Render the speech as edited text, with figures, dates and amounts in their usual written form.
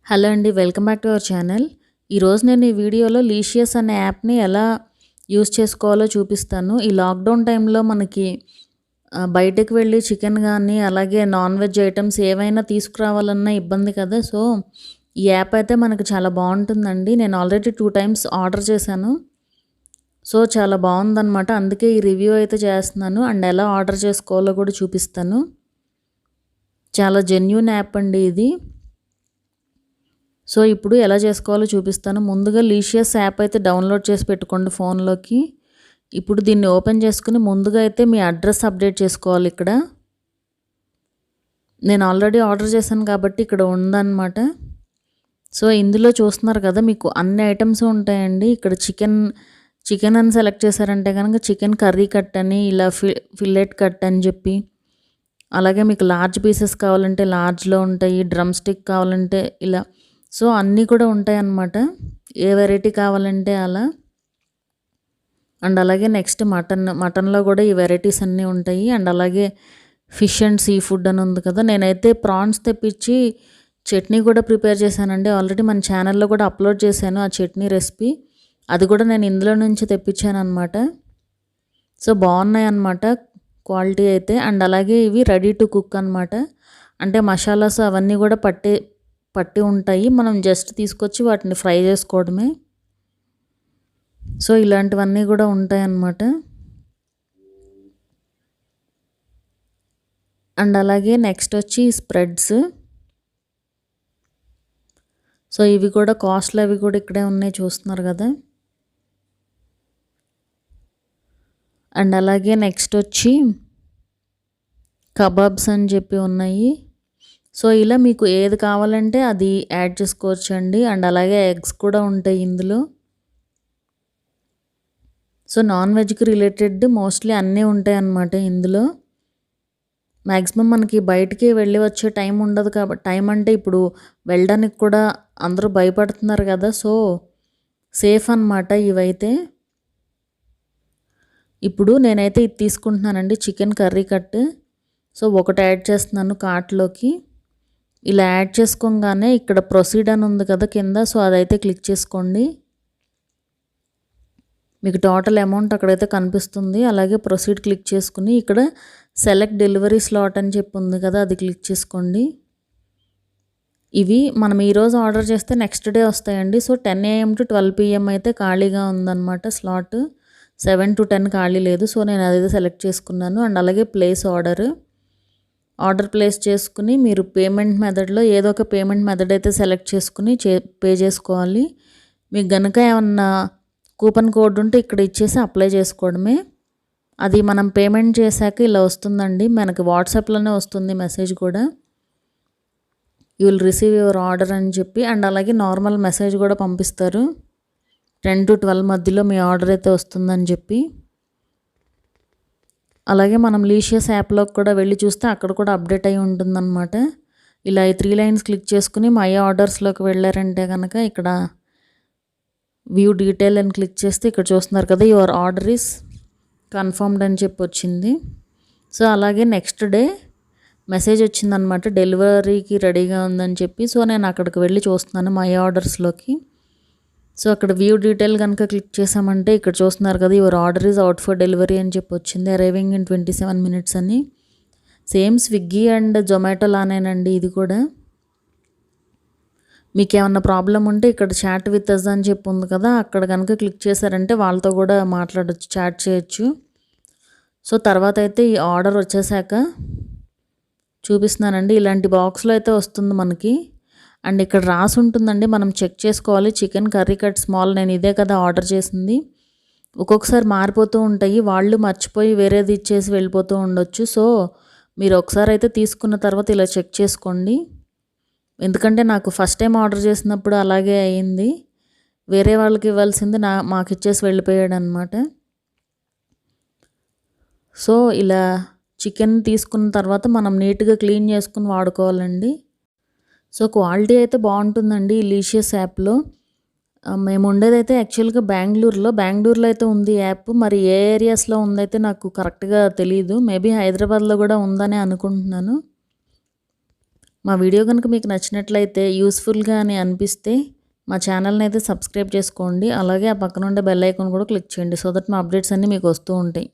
Hello అండి. Welcome back to our channel. ఈరోజు నేను ఈ వీడియోలో లీషియస్ అనే యాప్‌ని ఎలా యూజ్ చేసుకోవాలో చూపిస్తాను. ఈ లాక్‌డౌన్ టైంలో మనకి బయటకు వెళ్ళి చికెన్ గానీ, అలాగే నాన్ వెజ్ ఐటెమ్స్ ఏవైనా తీసుకురావాలన్నా ఇబ్బంది కదా! సో, ఈ యాప్ అయితే మనకు చాలా బావుంటుందండి. నేను ఆల్రెడీ 2 టైమ్స్ ఆర్డర్ చేశాను. సో, చాలా బావుందనమాట. అందుకే ఈ రివ్యూ అయితే చేస్తున్నాను. అండ్ ఎలా ఆర్డర్ చేసుకోవాలో కూడా చూపిస్తాను. చాలా జెన్యూన్ యాప్ అండి ఇది. సో, ఇప్పుడు ఎలా చేసుకోవాలో చూపిస్తాను. ముందుగా లీషియస్ యాప్ అయితే డౌన్లోడ్ చేసి పెట్టుకోండి ఫోన్‌లోకి. ఇప్పుడు దీన్ని ఓపెన్ చేసుకొని ముందుగా అయితే మీ అడ్రస్ అప్డేట్ చేసుకోవాలి ఇక్కడ. నేను ఆల్రెడీ ఆర్డర్ చేశాను కాబట్టి ఇక్కడ ఉందన్నమాట. సో, ఇందులో చూస్తున్నారు కదా, మీకు అన్ని ఐటెమ్స్ ఉంటాయండి. ఇక్కడ చికెన్ అని సెలెక్ట్ చేశారంటే కనుక చికెన్ కర్రీ కట్ అని, ఇలా ఫిల్లెట్ కట్ అని చెప్పి, అలాగే మీకు లార్జ్ పీసెస్ కావాలంటే లార్జ్‌లో ఉంటాయి. డ్రమ్ స్టిక్ కావాలంటే ఇలా. సో, అన్నీ కూడా ఉంటాయన్నమాట. ఏ వెరైటీ కావాలంటే అలా. అండ్ అలాగే నెక్స్ట్ మటన్‌లో కూడా ఈ వెరైటీస్ అన్నీ ఉంటాయి. అండ్ అలాగే ఫిష్ అండ్ సీ ఫుడ్ అని ఉంది కదా! నేనైతే ప్రాన్స్ తెప్పించి చట్నీ కూడా ప్రిపేర్ చేశానండి. ఆల్రెడీ మన ఛానల్‌లో కూడా అప్లోడ్ చేశాను ఆ చట్నీ రెసిపీ. అది కూడా నేను ఇందులో నుంచి తెప్పించానన్నమాట. సో, బాగున్నాయన్నమాట క్వాలిటీ అయితే. అండ్ అలాగే ఇవి రెడీ టు కుక్ అనమాట. అంటే మసాలాస్ అవన్నీ కూడా పట్టి ఉంటాయి. మనం జస్ట్ తీసుకొచ్చి వాటిని ఫ్రై చేసుకోవడమే. సో, ఇలాంటివన్నీ కూడా ఉంటాయన్నమాట. అండ్ అలాగే నెక్స్ట్ వచ్చి స్ప్రెడ్స్. సో, ఇవి కూడా కాస్ట్లు అవి కూడా ఇక్కడే ఉన్నాయి, చూస్తున్నారు కదా. అండ్ అలాగే నెక్స్ట్ వచ్చి కబాబ్స్ అని చెప్పి ఉన్నాయి. సో, ఇలా మీకు ఏది కావాలంటే అది యాడ్ చేసుకోవచ్చండి. అండ్ అలాగే ఎగ్స్ కూడా ఉంటాయి ఇందులో. సో, నాన్ వెజ్‌కి రిలేటెడ్ మోస్ట్లీ అన్నీ ఉంటాయన్నమాట ఇందులో. మ్యాక్సిమం మనకి బయటికి వెళ్ళి వచ్చే టైం ఉండదు కాబట్టి, టైం అంటే ఇప్పుడు వెళ్ళడానికి కూడా అందరూ భయపడుతున్నారు కదా! సో, సేఫ్ అన్నమాట ఇవైతే. ఇప్పుడు నేనైతే ఇది తీసుకుంటున్నానండి, చికెన్ కర్రీ కట్. సో, ఒకటి యాడ్ చేస్తున్నాను కార్ట్‌లోకి. ఇలా యాడ్ చేసుకోగానే ఇక్కడ ప్రొసీడ్ అని ఉంది కదా కింద. సో, అదైతే క్లిక్ చేసుకోండి. మీకు టోటల్ అమౌంట్ అక్కడైతే కనిపిస్తుంది. అలాగే ప్రొసీడ్ క్లిక్ చేసుకుని ఇక్కడ సెలెక్ట్ డెలివరీ స్లాట్ అని చెప్పి ఉంది కదా, అది క్లిక్ చేసుకోండి. ఇవి మనం ఈరోజు ఆర్డర్ చేస్తే నెక్స్ట్ డే వస్తాయండి. సో, 10 AM to 12 PM అయితే ఖాళీగా ఉందన్నమాట స్లాట్. 7 to 10 ఖాళీ లేదు. సో, నేను అదైతే సెలెక్ట్ చేసుకున్నాను. అండ్ అలాగే ప్లేస్ ఆర్డర్ ప్లేస్ చేసుకుని మీరు పేమెంట్ మెథడ్లో ఏదో ఒక పేమెంట్ మెథడ్ అయితే సెలెక్ట్ చేసుకుని పే చేసుకోవాలి. మీకు గనుక ఏమన్నా కూపన్ కోడ్ ఉంటే ఇక్కడ ఇచ్చేసి అప్లై చేసుకోవడమే. అది మనం పేమెంట్ చేశాక ఇలా వస్తుందండి, మనకి వాట్సాప్లోనే వస్తుంది మెసేజ్ కూడా. You will receive your order అని చెప్పి. అండ్ అలాగే నార్మల్ మెసేజ్ కూడా పంపిస్తారు 10 to 12 మధ్యలో మీ ఆర్డర్ అయితే వస్తుందని చెప్పి. అలాగే మనం లీషియస్ యాప్లోకి కూడా వెళ్ళి చూస్తే అక్కడ కూడా అప్డేట్ అయి ఉంటుందన్నమాట. ఇలా ఈ 3 లైన్స్ క్లిక్ చేసుకుని మై ఆర్డర్స్లోకి వెళ్ళారంటే కనుక ఇక్కడ వ్యూ డీటెయిల్ అని క్లిక్ చేస్తే ఇక్కడ చూస్తున్నారు కదా, యువర్ ఆర్డర్ ఈస్ కన్ఫర్మ్డ్ అని చెప్పి వచ్చింది. సో, అలాగే నెక్స్ట్ డే మెసేజ్ వచ్చిందనమాట, డెలివరీకి రెడీగా ఉందని చెప్పి. సో, నేను అక్కడికి వెళ్ళి చూస్తున్నాను మై ఆర్డర్స్లోకి. సో, అక్కడ వ్యూ డీటెయిల్ కనుక క్లిక్ చేసామంటే ఇక్కడ చూస్తున్నారు కదా, your order is out for delivery అని చెప్పి వచ్చింది. అరైవింగ్ ఇన్ 27 minutes అని. సేమ్ స్విగ్గీ అండ్ జొమాటో లానేనండి ఇది కూడా. మీకు ఏమన్నా ప్రాబ్లం ఉంటే ఇక్కడ చాట్ విత్ అస్ అని చెప్పి ఉంది కదా, అక్కడ కనుక క్లిక్ చేశారంటే వాళ్ళతో కూడా మాట్లాడొచ్చు, చాట్ చేయొచ్చు. సో, తర్వాత అయితే ఈ ఆర్డర్ వచ్చేసాక చూపిస్తున్నానండి. ఇలాంటి బాక్స్లో అయితే వస్తుంది మనకి. అండ్ ఇక్కడ రాసి ఉంటుందండి, మనం చెక్ చేసుకోవాలి. చికెన్ కర్రీ కట్ స్మాల్, నేను ఇదే కదా ఆర్డర్ చేసింది. ఒక్కొక్కసారి మారిపోతూ ఉంటాయి, వాళ్ళు మర్చిపోయి వేరేది ఇచ్చేసి వెళ్ళిపోతూ ఉండొచ్చు. సో, మీరు ఒకసారి అయితే తీసుకున్న తర్వాత ఇలా చెక్ చేసుకోండి. ఎందుకంటే నాకు ఫస్ట్ టైం ఆర్డర్ చేసినప్పుడు అలాగే అయింది. వేరే వాళ్ళకి ఇవ్వాల్సింది మాకు ఇచ్చేసి వెళ్ళిపోయాడు అనమాట. సో, ఇలా చికెన్ తీసుకున్న తర్వాత మనం నీట్గా క్లీన్ చేసుకుని వాడుకోవాలండి. సో, క్వాలిటీ అయితే బాగుంటుందండి ఈ లీషియస్ యాప్లో. మేము ఉండేదైతే యాక్చువల్గా బెంగళూరులో అయితే ఉంది యాప్. మరి ఏ ఏరియాస్లో ఉందైతే నాకు కరెక్ట్గా తెలియదు. మేబీ హైదరాబాద్లో కూడా ఉందని అనుకుంటున్నాను. మా వీడియో కనుక మీకు నచ్చినట్లయితే యూస్ఫుల్గా అని అనిపిస్తే మా ఛానల్ని అయితే సబ్స్క్రైబ్ చేసుకోండి. అలాగే ఆ పక్కన ఉండే బెల్ ఐకాన్ కూడా క్లిక్ చేయండి. సో దట్ మా అప్డేట్స్ అన్నీ మీకు వస్తూ ఉంటాయి.